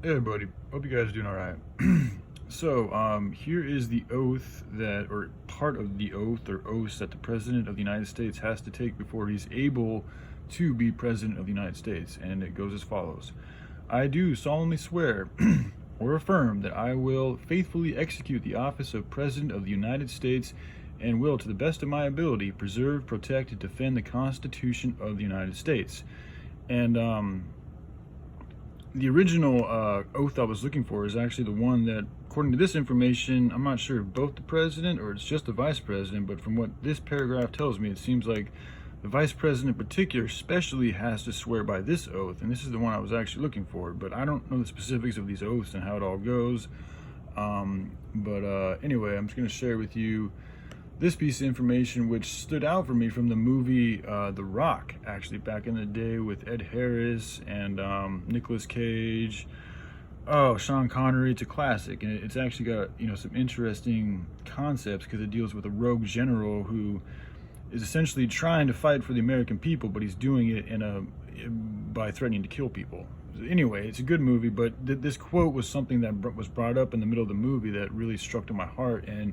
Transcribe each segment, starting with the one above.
Hey everybody, hope you guys are doing all right. Here is the oath that, or part of the oath or oaths that the President of the United States has to take before he's able to be President of the United States. And it goes as follows. I do solemnly swear or affirm that I will faithfully execute the office of President of the United States and will, to the best of my ability, preserve, protect, and defend the Constitution of the United States. And, the original oath I was looking for is actually the one that, according to this information, I'm not sure if both the president or it's just the vice president, but from what this paragraph tells me, it seems like the vice president in particular especially has to swear by this oath, and this is the one I was actually looking for, but I don't know the specifics of these oaths and how it all goes. Anyway, I'm just going to share with you this piece of information which stood out for me from the movie The Rock, actually, back in the day, with Ed Harris and Nicolas Cage. Oh, Sean Connery. It's a classic, and it's actually got, some interesting concepts because it deals with a rogue general who is essentially trying to fight for the American people, but he's doing it by threatening to kill people. Anyway, it's a good movie, but this quote was something that was brought up in the middle of the movie that really struck to my heart. And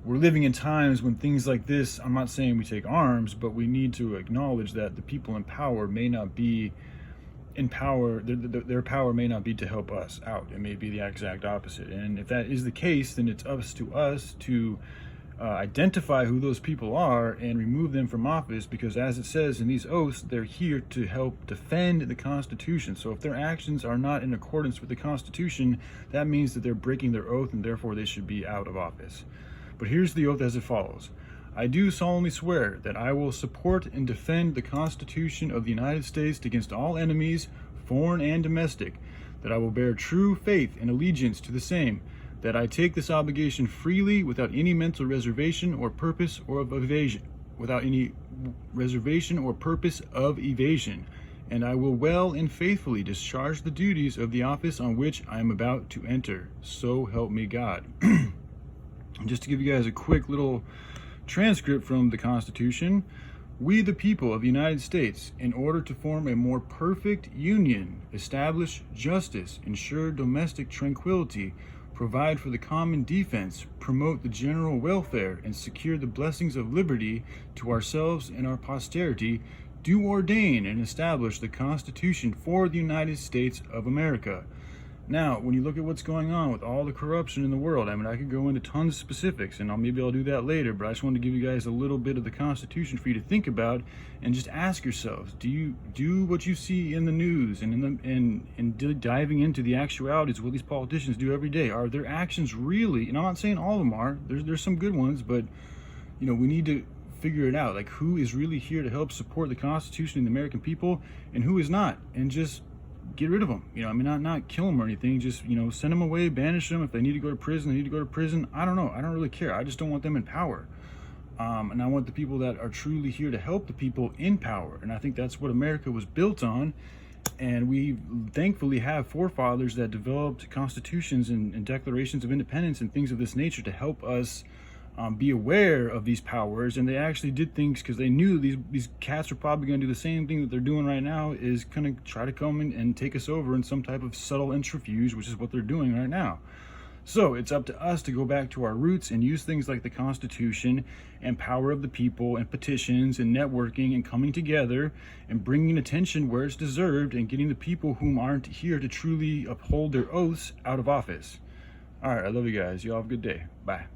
we're living in times when things like this, I'm not saying we take arms, but we need to acknowledge that the people in power may not be in power, their power may not be to help us out. It may be the exact opposite. And if that is the case, then it's up to us to identify who those people are and remove them from office, because as it says in these oaths, they're here to help defend the Constitution. So if their actions are not in accordance with the Constitution, that means that they're breaking their oath, and therefore they should be out of office. But here's the oath as it follows. I do solemnly swear that I will support and defend the Constitution of the United States against all enemies, foreign and domestic, that I will bear true faith and allegiance to the same, that I take this obligation freely without any mental reservation or purpose or of evasion, and I will well and faithfully discharge the duties of the office on which I am about to enter. So help me God. Just to give you guys a quick little transcript from the Constitution. We, the people of the United States, in order to form a more perfect union, establish justice, ensure domestic tranquility, provide for the common defense, promote the general welfare, and secure the blessings of liberty to ourselves and our posterity, do ordain and establish the Constitution for the United States of America. Now, when you look at what's going on with all the corruption in the world, I mean, I could go into tons of specifics, and maybe I'll do that later, but I just wanted to give you guys a little bit of the Constitution for you to think about, and just ask yourselves, do you do what you see in the news and diving into the actualities of what these politicians do every day? Are their actions really, and I'm not saying all of them are, there's some good ones, but, we need to figure it out, like who is really here to help support the Constitution and the American people, and who is not, and just get rid of them. Not kill them or anything. Just, send them away, banish them. If they need to go to prison, they need to go to prison. I don't know. I don't really care. I just don't want them in power. And I want the people that are truly here to help the people in power. And I think that's what America was built on. And we thankfully have forefathers that developed constitutions and declarations of independence and things of this nature to help us be aware of these powers. And they actually did things because they knew these cats are probably going to do the same thing that they're doing right now, is kind of try to come in and take us over in some type of subtle interfuge, which is what they're doing right now. So it's up to us to go back to our roots and use things like the Constitution and power of the people and petitions and networking and coming together and bringing attention where it's deserved and getting the people whom aren't here to truly uphold their oaths out of office. All right, I love you guys. You all have a good day. Bye.